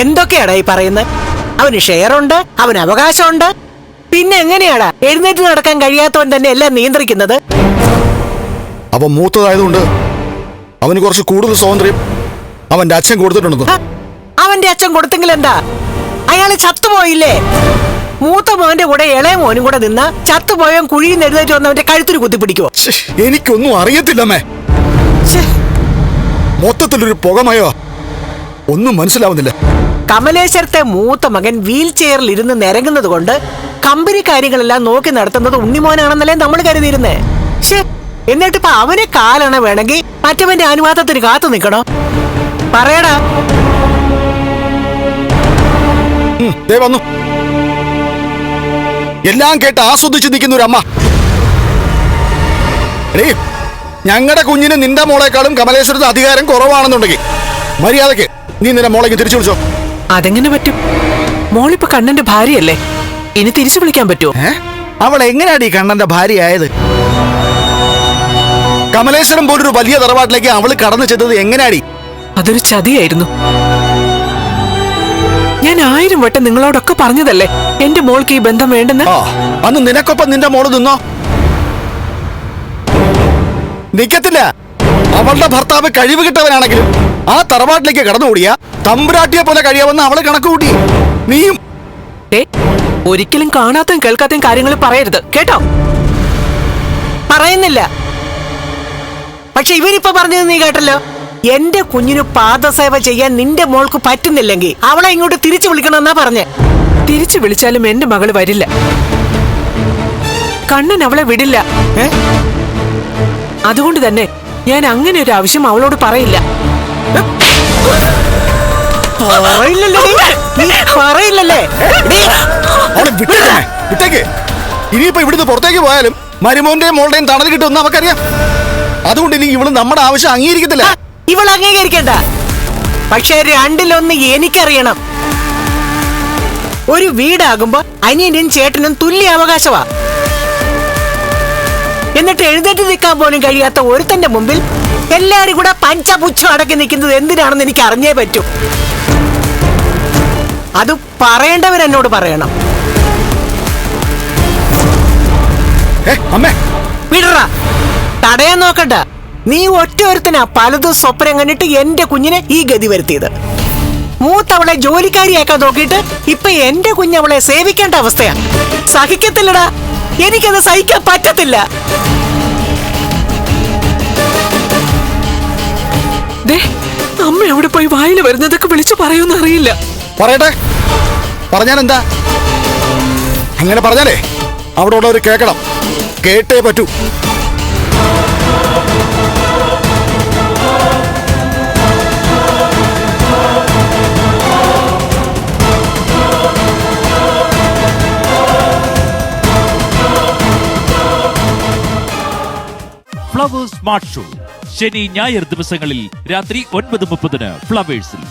എന്തൊക്കെയാടാ ഈ പറയുന്നത്? അവന് ഷെയറുണ്ട്, അവന് അവകാശമുണ്ട്. പിന്നെ എങ്ങനെയാടാ എഴുന്നേറ്റ് നടക്കാൻ കഴിയാത്തവൻ തന്നെ എല്ലാം നിയന്ത്രിക്കുന്നത്? അവൻ മൂത്തതായതുകൊണ്ട് അവന് കുറച്ച് കൂടുതൽ സ്വാതന്ത്ര്യം അവന്റെ അച്ഛൻ കൊടുത്തിട്ടുണ്ടോ? അവന്റെ അച്ഛൻ കൊടുത്തെങ്കിൽ എന്താ? അയാള് ചത്തുപോയില്ലേ? മൂത്ത മോന്റെ കൂടെ ഇളയ മോനും കൂടെ നിന്ന ചത്തുപോയവൻ കുഴിയിൽ എഴുന്നേറ്റ് വന്നവന്റെ കഴുത്തിന് കുത്തിപ്പിടിക്കുവോ? എനിക്കൊന്നും അറിയത്തില്ലമ്മേ. മൊത്തത്തിലൊരു പുകമയോ ഒന്നും മനസ്സിലാവുന്നില്ല. കമലേശ്വരത്തെ മൂത്ത മകൻ വീൽ ചെയറിൽ ഇരുന്ന് നിരങ്ങുന്നത് കൊണ്ട് കമ്പനി കാര്യങ്ങളെല്ലാം നോക്കി നടത്തുന്നത് ഉണ്ണിമോനാണെന്നല്ലേ നമ്മൾ കരുതിയിരുന്നേ. എന്നിട്ടിപ്പോ അവനെ കാലണ വേണമെങ്കിൽ മറ്റവന്റെ അനുവാദത്തിന് കാത്തു നിൽക്കണോ? പറയടാ. വന്നു എല്ലാം കേട്ട് ആസ്വദിച്ച് നിൽക്കുന്ന ഒരു അമ്മ. ഞങ്ങളുടെ കുഞ്ഞിന് നിന്റെ മോളെക്കാളും കമലേശ്വരത്ത് അധികാരം കുറവാണെന്നുണ്ടെങ്കിൽ മര്യാദക്ക് നീ നിന്റെ മോളേക്ക് തിരിച്ചു വിളിച്ചോ. അതെങ്ങനെ പറ്റും? മോളിപ്പോ കണ്ണന്റെ ഭാര്യയല്ലേ, ഇനി തിരിച്ചു വിളിക്കാൻ പറ്റുമോ? അവൾ എങ്ങനെയാടി കണ്ണന്റെ ഭാര്യയായത്? കമലേശ്വരം പോലൊരു വലിയ തറവാട്ടിലേക്ക് അവള് കടന്നു ചെന്നത് എങ്ങനെയാടി? അതൊരു ചതിയായിരുന്നു. ഞാൻ 1000 വട്ടം നിങ്ങളോടൊക്കെ പറഞ്ഞതല്ലേ എന്റെ മോൾക്ക് ഈ ബന്ധം വേണ്ടെന്ന്. അന്ന് നിനക്കൊപ്പം നിന്റെ മോള് നിന്നോ? നിക്കത്തില്ല. അവളുടെ ഭർത്താവ് കഴിവ് കിട്ടവനാണെങ്കിലും ആ തറവാട്ടിലേക്ക് കടന്നുകൂടിയ തമ്പുരാട്ടിയെ പോലെ കഴിയാമെന്ന് അവള് കണക്കുകൂട്ടി. നീയും ഒരിക്കലും കാണാത്തയും കേൾക്കാത്തയും കാര്യങ്ങൾ പറയരുത് കേട്ടോ. പറയുന്നില്ല. പക്ഷെ ഇവരിപ്പോ പറഞ്ഞത് നീ കേട്ടല്ലോ. എന്റെ കുഞ്ഞിന് പാദസേവ ചെയ്യാൻ നിന്റെ മോൾക്ക് പറ്റുന്നില്ലെങ്കിൽ അവളെ ഇങ്ങോട്ട് തിരിച്ചു വിളിക്കണമെന്നാ പറഞ്ഞേ. തിരിച്ചു വിളിച്ചാലും എന്റെ മകള് വരില്ല. കണ്ണൻ അവളെ വിടില്ല. അതുകൊണ്ട് തന്നെ ഞാൻ അങ്ങനെ ഒരു ആവശ്യം അവളോട് പറയില്ല. പറയില്ലല്ലേ? ഇനിയിപ്പോ ഇവിടുന്ന് പുറത്തേക്ക് പോയാലും മരുമോന്റെയും മോളുടെയും തണൽ കിട്ടുമെന്ന് അവക്കറിയാം. അതുകൊണ്ട് ഇനി ഇവള് നമ്മുടെ ആവശ്യം അംഗീകരിക്കത്തില്ല. ഇവൾ അംഗീകരിക്കണ്ട. പക്ഷെ രണ്ടിലൊന്ന് എനിക്കറിയണം. ഒരു വീടാകുമ്പോ അനിയനും ചേട്ടനും തുല്യ അവകാശമാ. എന്നിട്ട് എഴുന്നേറ്റ് നിൽക്കാൻ പോലും കഴിയാത്ത ഒരുത്തന്റെ മുമ്പിൽ എല്ലാരും കൂടെ പഞ്ചപുച്ഛം അടക്കി നിൽക്കുന്നത് എന്തിനാണെന്ന് എനിക്ക് അറിഞ്ഞേ പറ്റൂ. അത് പറയേണ്ടവരെന്നോട് പറയണം. വിടറാ, തടയാൻ നോക്കണ്ട. നീ ഒറ്റ ഒരുത്തനാ പലതും സ്വപ്നം കണ്ടിട്ട് എന്റെ കുഞ്ഞിനെ ഈ ഗതി വരുത്തിയത്. മൂത്തവളെ ജോലിക്കാരിയാക്കാൻ നോക്കിയിട്ട് ഇപ്പൊ എന്റെ കുഞ്ഞവളെ സേവിക്കേണ്ട അവസ്ഥയാ. സഹിക്കത്തില്ലടാ, എനിക്കത് സഹിക്കാൻ പറ്റത്തില്ല. അമ്മ എവിടെ പോയി വായില് വരുന്നതൊക്കെ വിളിച്ചു പറയൂന്ന് അറിയില്ല. പറയട്ടെ, പറഞ്ഞാലെന്താ? അങ്ങനെ പറഞ്ഞാലേ അവിടെ ഉള്ളവർ കേൾക്കണം. കേട്ടേ പറ്റൂ. ഫ്ലവേഴ്സ് സ്മാർട്ട് ഷോ ശനി ഞായർ ദിവസങ്ങളിൽ രാത്രി 9:30 ഫ്ലവേഴ്സിൽ.